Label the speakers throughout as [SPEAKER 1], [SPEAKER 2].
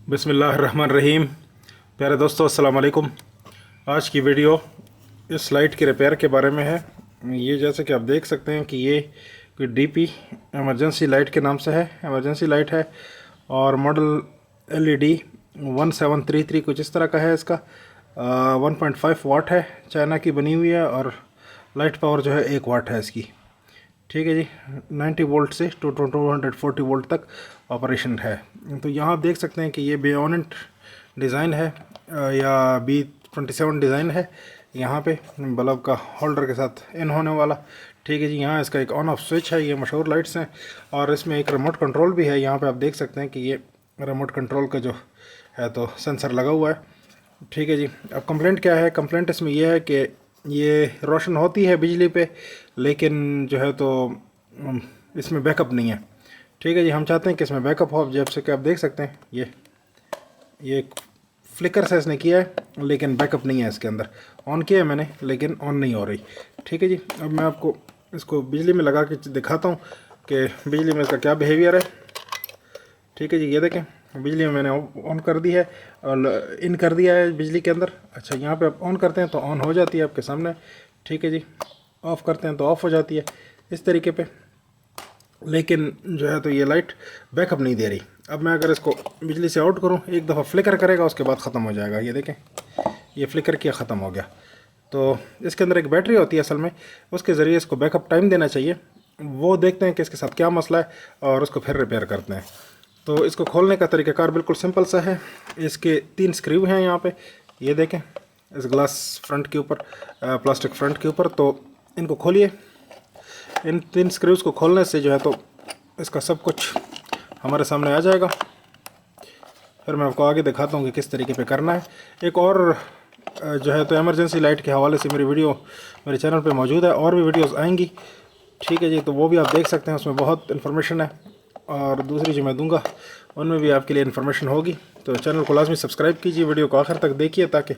[SPEAKER 1] बिस्मिल्लाहिर्रहमानिर्रहीम। प्यारे दोस्तों, अस्सलाम वालेकुम। आज की वीडियो इस लाइट के रिपेयर के बारे में है। ये जैसे कि आप देख सकते हैं कि ये कोई डीपी इमरजेंसी लाइट के नाम से है, इमरजेंसी लाइट है और मॉडल LED 1733 कुछ इस तरह का है। इसका 1.5 वाट है, चाइना की बनी हुई है और लाइट पावर जो है 1 वाट है इसकी। ठीक है जी, 90 वोल्ट से 240 वोल्ट तक ऑपरेशन है। तो यहाँ आप देख सकते हैं कि ये बेयोनेट डिज़ाइन है या B27 डिज़ाइन है। यहाँ पे बल्ब का होल्डर के साथ इन होने वाला। ठीक है जी, यहाँ इसका एक ऑन ऑफ स्विच है। ये मशहूर लाइट्स हैं और इसमें एक रिमोट कंट्रोल भी है। यहाँ पे आप देख सकते हैं कि ये रिमोट कंट्रोल का जो है तो सेंसर लगा हुआ है। ठीक है जी, अब कंप्लेंट क्या है? कंप्लेंट इसमें यह है कि ये रोशन होती है बिजली पे, लेकिन जो है तो इसमें बैकअप नहीं है। ठीक है जी, हम चाहते हैं कि इसमें बैकअप हो। जैसे कि आप देख सकते हैं ये फ्लिकर से इसने किया है, लेकिन बैकअप नहीं है इसके अंदर। ऑन किया है मैंने, लेकिन ऑन नहीं हो रही। ठीक है जी, अब मैं आपको इसको बिजली में लगा के दिखाता हूँ कि बिजली में इसका क्या बिहेवियर है। ठीक है जी, ये देखें, बिजली में मैंने ऑन कर दी है और इन कर दिया है बिजली के अंदर। अच्छा, यहाँ पे आप ऑन करते हैं तो ऑन हो जाती है आपके सामने। ठीक है जी, ऑफ़ करते हैं तो ऑफ़ हो जाती है इस तरीके पे। लेकिन जो है तो ये लाइट बैकअप नहीं दे रही। अब मैं अगर इसको बिजली से आउट करूँ, एक दफ़ा फ्लिकर करेगा, उसके बाद ख़त्म हो जाएगा। ये देखें, ये फ्लिकर किया, ख़त्म हो गया। तो इसके अंदर एक बैटरी होती है असल में, उसके ज़रिए इसको बैकअप टाइम देना चाहिए। वो देखते हैं कि इसके साथ क्या मसला है और उसको फिर रिपेयर करते हैं। तो इसको खोलने का तरीक़ाकार बिल्कुल सिंपल सा है। इसके 3 स्क्रू हैं यहाँ पे, ये देखें, इस ग्लास फ्रंट के ऊपर, प्लास्टिक फ्रंट के ऊपर। तो इनको खोलिए। इन 3 स्क्रूज़ को खोलने से जो है तो इसका सब कुछ हमारे सामने आ जाएगा। फिर मैं आपको आगे दिखाता हूँ कि किस तरीके पे करना है। एक और जो है तो इमरजेंसी लाइट के हवाले से मेरी वीडियो मेरे चैनल पे मौजूद है, और भी वीडियोस आएंगी। ठीक है जी, तो वो भी आप देख सकते हैं, उसमें बहुत इन्फॉर्मेशन है। और दूसरी जो मैं दूंगा उनमें भी आपके लिए इन्फॉर्मेशन होगी। तो चैनल को लाजमी सब्सक्राइब कीजिए, वीडियो को आखिर तक देखिए ताकि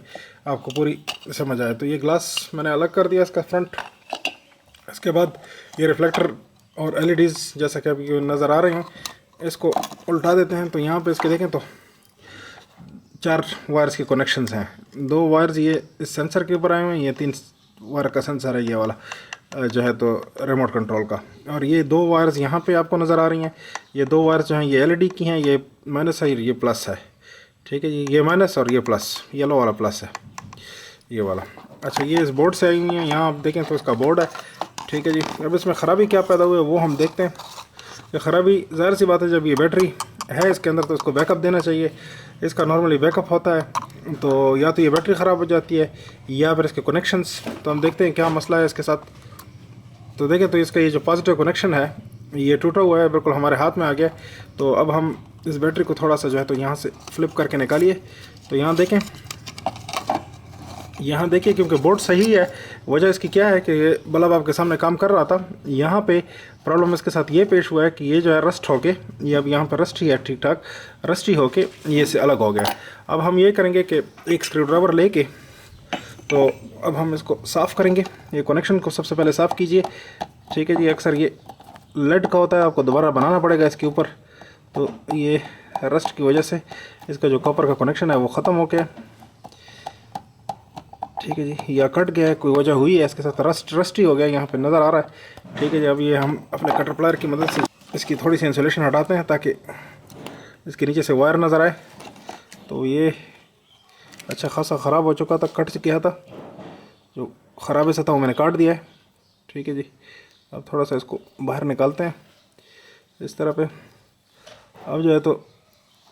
[SPEAKER 1] आपको पूरी समझ आए। तो ये ग्लास मैंने अलग कर दिया इसका फ्रंट। इसके बाद ये रिफ्लेक्टर और LEDs जैसा कि अभी नज़र आ रहे हैं, इसको उल्टा देते हैं। तो यहाँ पे इसके देखें तो 4 वायर्स के कनेक्शंस हैं। 2 वायर्स ये इस सेंसर के ऊपर आए हुए हैं, ये 3 वायर का सेंसर है ये वाला जो है तो रिमोट कंट्रोल का। और ये 2 वायर्स यहाँ पे आपको नज़र आ रही हैं। ये 2 वायर्स जो हैं ये LED की हैं, ये माइनस है, ये प्लस है। ठीक है जी, ये माइनस और ये प्लस, येलो वाला प्लस है, ये वाला। अच्छा, ये इस बोर्ड से आई हुई हैं। यहाँ आप देखें तो इसका बोर्ड है। ठीक है जी, अब इसमें ख़राबी क्या पैदा हुई है वो हम देखते हैं। ये ख़राबी ज़ाहिर सी बात है, जब ये बैटरी है इसके अंदर तो इसको बैकअप देना चाहिए। इसका नॉर्मली बैकअप होता है, तो या तो ये बैटरी ख़राब हो जाती है या फिर इसके कनेक्शंस। तो हम देखते हैं क्या मसला है इसके साथ। तो देखें तो इसका ये जो पॉजिटिव कनेक्शन है ये टूटा हुआ है, बिल्कुल हमारे हाथ में आ गया। तो अब हम इस बैटरी को थोड़ा सा जो है तो यहाँ से फ्लिप करके निकालिए। तो यहाँ देखिए, क्योंकि बोर्ड सही है। वजह इसकी क्या है कि ये बल्ब आपके सामने काम कर रहा था। यहाँ पे प्रॉब्लम इसके साथ ये पेश हुआ है कि ये जो है रस्ट होके, ये अब यहाँ पर रस्टी है, ठीक ठाक रस्टी होके ये से अलग हो गया। अब हम ये करेंगे कि एक स्क्रू ड्राइवर लेके, तो अब हम इसको साफ़ करेंगे। ये कनेक्शन को सबसे पहले साफ़ कीजिए। ठीक है जी, अक्सर ये लेड का होता है, आपको दोबारा बनाना पड़ेगा इसके ऊपर। तो ये रस्ट की वजह से इसका जो कॉपर का कनेक्शन है वो ख़त्म हो गया। ठीक है जी, या कट गया है, कोई वजह हुई है इसके साथ, रस्टी हो गया, यहाँ पे नज़र आ रहा है। ठीक है जी, अब ये हम अपने कटर प्लायर की मदद से इसकी थोड़ी सी इंसुलेशन हटाते हैं ताकि इसके नीचे से वायर नज़र आए। तो ये अच्छा खासा ख़राब हो चुका था, कट गया था, जो ख़राबे से था वो मैंने काट दिया है। ठीक है जी, अब थोड़ा सा इसको बाहर निकालते हैं इस तरह पे। अब जो है तो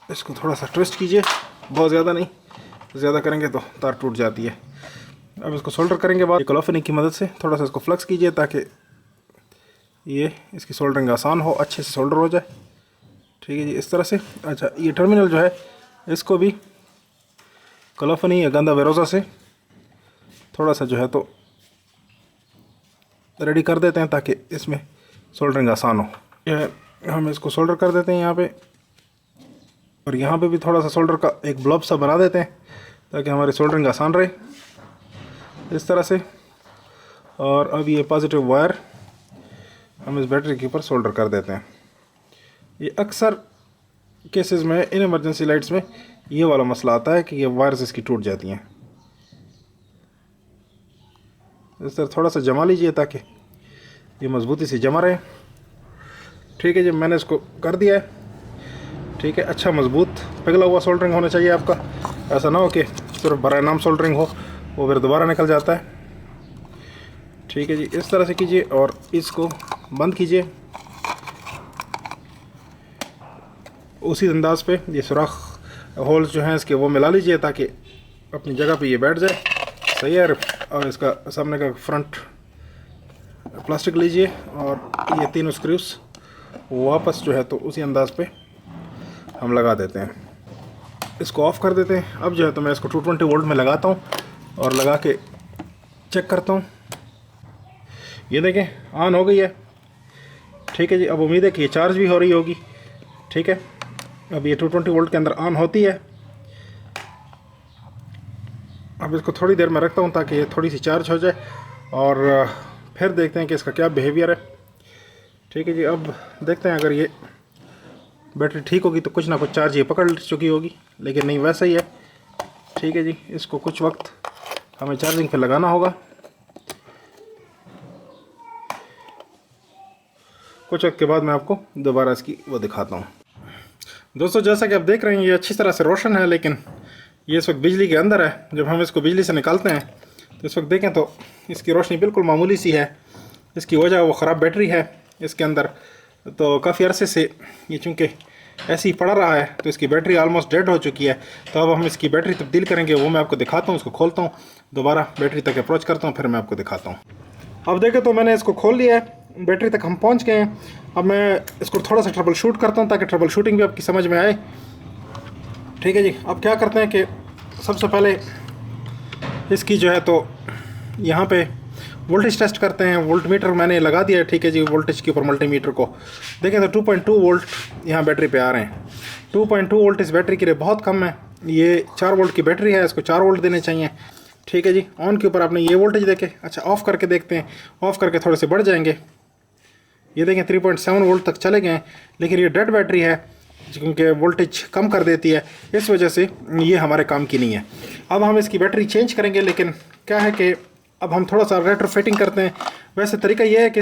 [SPEAKER 1] इसको थोड़ा सा ट्विस्ट कीजिए, बहुत ज़्यादा नहीं, ज़्यादा करेंगे तो तार टूट जाती है। अब इसको सोल्डर करेंगे बाद क्लोफिनिंग की मदद से थोड़ा सा इसको फ्लक्स कीजिए ताकि ये इसकी सोल्डरिंग आसान हो, अच्छे से सोल्डर हो जाए। ठीक है जी, इस तरह से। अच्छा, ये टर्मिनल जो है इसको भी क्लोफिनी या गंदा वेरोज़ा से थोड़ा सा जो है तो रेडी कर देते हैं ताकि इसमें सोल्डरिंग आसान हो। यह हम इसको सोल्डर कर देते हैं यहाँ पे, और यहाँ पे भी थोड़ा सा सोल्डर का एक ब्लॉब सा बना देते हैं ताकि हमारी सोल्डरिंग आसान रहे, इस तरह से। और अब ये पॉजिटिव वायर हम इस बैटरी के ऊपर सोल्डर कर देते हैं। ये अक्सर केसेस में, इन इमरजेंसी लाइट्स में ये वाला मसला आता है कि ये वायर्स इसकी टूट जाती हैं। इस तरह थोड़ा सा जमा लीजिए ताकि ये मजबूती से जमा रहे। ठीक है जी, मैंने इसको कर दिया है। ठीक है, अच्छा मजबूत पिघला हुआ सोल्डरिंग होना चाहिए आपका। ऐसा ना हो कि सिर्फ बराए नाम सोल्डरिंग हो, वो फिर दोबारा निकल जाता है। ठीक है जी, इस तरह से कीजिए और इसको बंद कीजिए उसी अंदाज पे। ये सुराख होल्स जो हैं इसके वो मिला लीजिए ताकि अपनी जगह पे ये बैठ जाए। सही है। और इसका सामने का फ्रंट प्लास्टिक लीजिए और ये तीनों स्क्रूस वापस जो है तो उसी अंदाज पे हम लगा देते हैं। इसको ऑफ़ कर देते हैं। अब जो है तो मैं इसको 220 वोल्ट में लगाता हूँ और लगा के चेक करता हूँ। ये देखें ऑन हो गई है। ठीक है जी, अब उम्मीद है कि ये चार्ज भी हो रही होगी। ठीक है, अब ये 220 वोल्ट के अंदर ऑन होती है। अब इसको थोड़ी देर में रखता हूँ ताकि ये थोड़ी सी चार्ज हो जाए और फिर देखते हैं कि इसका क्या बिहेवियर है। ठीक है जी, अब देखते हैं अगर ये बैटरी ठीक होगी तो कुछ ना कुछ चार्ज ये पकड़ चुकी होगी, लेकिन नहीं वैसा ही है। ठीक है जी, इसको कुछ वक्त हमें चार्जिंग पे लगाना होगा। कुछ वक्त के बाद मैं आपको दोबारा इसकी वो दिखाता हूँ। दोस्तों, जैसा कि आप देख रहे हैं ये अच्छी तरह से रोशन है, लेकिन ये इस वक्त बिजली के अंदर है। जब हम इसको बिजली से निकालते हैं तो इस वक्त देखें तो इसकी रोशनी बिल्कुल मामूली सी है। इसकी वजह वो ख़राब बैटरी है इसके अंदर। तो काफ़ी अरसे से ये चूँकि ऐसे ही पड़ा रहा है तो इसकी बैटरी ऑलमोस्ट डेड हो चुकी है। तो अब हम इसकी बैटरी तब्दील करेंगे, वो मैं आपको दिखाता हूँ। इसको खोलता हूँ, दोबारा बैटरी तक अप्रोच करता हूँ, फिर मैं आपको दिखाता हूँ। अब देखें तो मैंने इसको खोल लिया है, बैटरी तक हम पहुँच गए हैं। अब मैं इसको थोड़ा सा ट्रबल शूट करता हूँ ताकि ट्रबल शूटिंग भी आपकी समझ में आए। ठीक है जी, अब क्या करते हैं कि सबसे पहले इसकी जो है तो यहाँ पे वोल्टेज टेस्ट करते हैं। वोल्ट मीटर मैंने लगा दिया है। ठीक है जी, वोल्टेज के ऊपर मल्टीमीटर को देखें तो 2.2 वोल्ट यहाँ बैटरी पे आ रहे हैं। 2.2 वोल्ट इस बैटरी के लिए बहुत कम है। ये 4 वोल्ट की बैटरी है, इसको 4 वोल्ट देने चाहिए। ठीक है जी, ऑन के ऊपर आपने ये वोल्टेज देखे। अच्छा, ऑफ़ करके देखते हैं। ऑफ़ करके थोड़े से बढ़ जाएंगे। ये देखें 3.7 वोल्ट तक चले गए हैं, लेकिन ये डेड बैटरी है क्योंकि वोल्टेज कम कर देती है, इस वजह से ये हमारे काम की नहीं है। अब हम इसकी बैटरी चेंज करेंगे, लेकिन क्या है कि अब हम थोड़ा सा रेट्रोफिटिंग करते हैं। वैसे तरीका ये है कि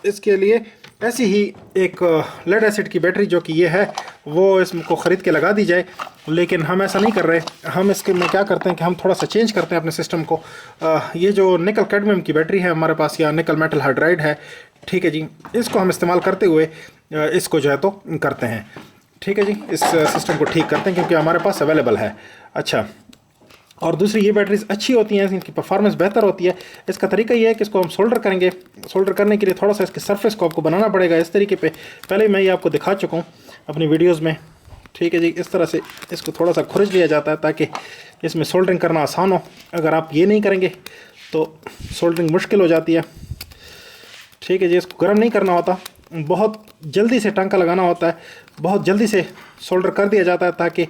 [SPEAKER 1] इसके लिए ऐसी ही एक लेड एसिड की बैटरी जो कि ये है वो इसको ख़रीद के लगा दी जाए, लेकिन हम ऐसा नहीं कर रहे। हम इसके में क्या करते हैं कि हम थोड़ा सा चेंज करते हैं अपने सिस्टम को। ये जो निकल कैडमियम की बैटरी है हमारे पास, या निकल मेटल हाइड्राइड है, ठीक है जी, इसको हम इस्तेमाल करते हुए इसको जो है तो करते हैं। ठीक है जी, इस सिस्टम को ठीक करते हैं क्योंकि हमारे पास अवेलेबल है। अच्छा, और दूसरी ये बैटरीज अच्छी होती हैं, इनकी परफॉर्मेंस बेहतर होती है। इसका तरीका ये है कि इसको हम सोल्डर करेंगे। सोल्डर करने के लिए थोड़ा सा इसके सरफेस को आपको बनाना पड़ेगा इस तरीके पे। पहले मैं ये आपको दिखा चुका हूँ अपनी वीडियोस में। ठीक है जी, इस तरह से इसको थोड़ा सा खुरच लिया जाता है ताकि इसमें सोल्डरिंग करना आसान हो। अगर आप ये नहीं करेंगे तो सोल्डरिंग मुश्किल हो जाती है। ठीक है जी, इसको गर्म नहीं करना होता, बहुत जल्दी से टांका लगाना होता है, बहुत जल्दी से सोल्डर कर दिया जाता है ताकि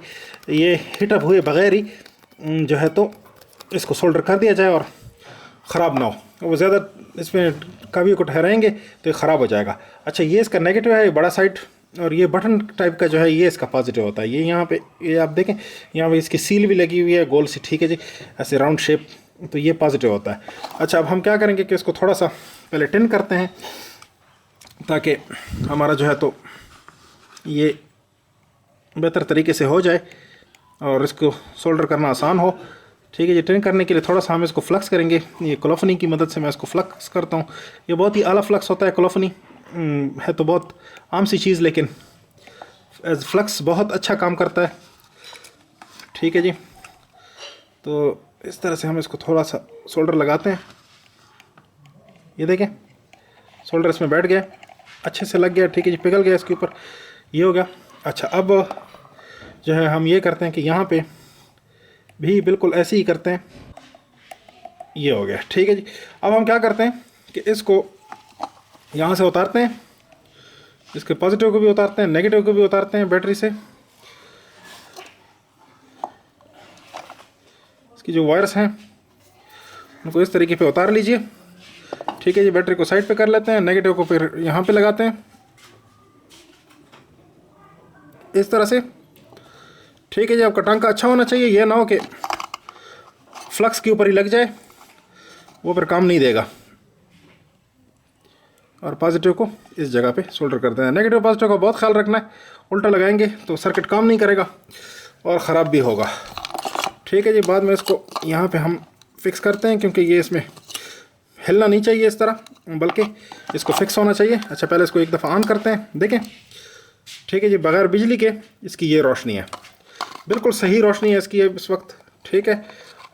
[SPEAKER 1] ये हीटअप हुए बगैर ही जो है तो इसको सोल्डर कर दिया जाए और ख़राब ना हो। वो ज़्यादा इसमें कभी को ठहराएंगे तो ये ख़राब हो जाएगा। अच्छा, ये इसका नेगेटिव है, ये बड़ा साइड, और ये बटन टाइप का जो है ये इसका पॉजिटिव होता है। ये यहाँ पे ये आप देखें, यहाँ पे इसकी सील भी लगी हुई है गोल सी। ठीक है जी, ऐसे राउंड शेप, तो ये पॉजिटिव होता है। अच्छा, अब हम क्या करेंगे कि इसको थोड़ा सा पहले टिन करते हैं ताकि हमारा जो है तो ये बेहतर तरीके से हो जाए और इसको सोल्डर करना आसान हो। ठीक है जी, टिन करने के लिए थोड़ा सा हम इसको फ्लक्स करेंगे। ये क्लोफनी की मदद से मैं इसको फ्लक्स करता हूँ। ये बहुत ही आला फ्लक्स होता है। क्लोफनी है तो बहुत आम सी चीज़, लेकिन एज फ्लक्स बहुत अच्छा काम करता है। ठीक है जी, तो इस तरह से हम इसको थोड़ा सा सोल्डर लगाते हैं। ये देखें, सोल्डर इसमें बैठ गया, अच्छे से लग गया। ठीक है जी, पिघल गया इसके ऊपर, ये हो गया। अच्छा, अब जो है हम ये करते हैं कि यहाँ पे भी बिल्कुल ऐसे ही करते हैं। ये हो गया। ठीक है जी, अब हम क्या करते हैं कि इसको यहाँ से उतारते हैं, इसके पॉजिटिव को भी उतारते हैं, नेगेटिव को भी उतारते हैं बैटरी से। इसकी जो वायर्स हैं उनको इस तरीके पे उतार लीजिए। ठीक है जी, बैटरी को साइड पे कर लेते हैं, नेगेटिव को फिर यहाँ पे लगाते हैं इस तरह से। ठीक है जी। आपका टांका अच्छा होना चाहिए, ये ना हो कि फ्लक्स के ऊपर ही लग जाए, वो फिर काम नहीं देगा। और पॉजिटिव को इस जगह पे सोल्डर कर देना। नेगेटिव पॉजिटिव का बहुत ख्याल रखना है, उल्टा लगाएंगे तो सर्किट काम नहीं करेगा और ख़राब भी होगा। ठीक है जी। बाद में इसको यहाँ पे हम फिक्स करते हैं, क्योंकि ये इसमें हिलना नहीं चाहिए इस तरह, बल्कि इसको फिक्स होना चाहिए। अच्छा, पहले इसको एक दफ़ा ऑन करते हैं, देखें। ठीक है जी। बगैर बिजली के इसकी ये रोशनी है, बिल्कुल सही रोशनी है इसकी इस वक्त। ठीक है।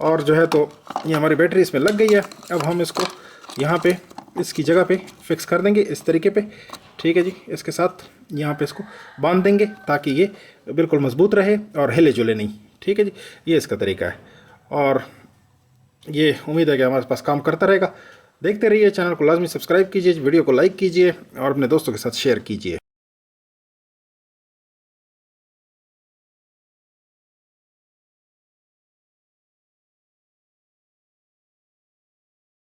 [SPEAKER 1] और जो है तो ये हमारी बैटरी इसमें लग गई है। अब हम इसको यहाँ पे इसकी जगह पे फिक्स कर देंगे इस तरीके पे। ठीक है जी। इसके साथ यहाँ पे इसको बांध देंगे ताकि ये बिल्कुल मजबूत रहे और हिले जुले नहीं। ठीक है जी। ये इसका तरीका है और ये उम्मीद है कि हमारे पास काम करता रहेगा। देखते रहिए, चैनल को लाजमी सब्सक्राइब कीजिए, वीडियो को लाइक कीजिए और अपने दोस्तों के साथ शेयर कीजिए।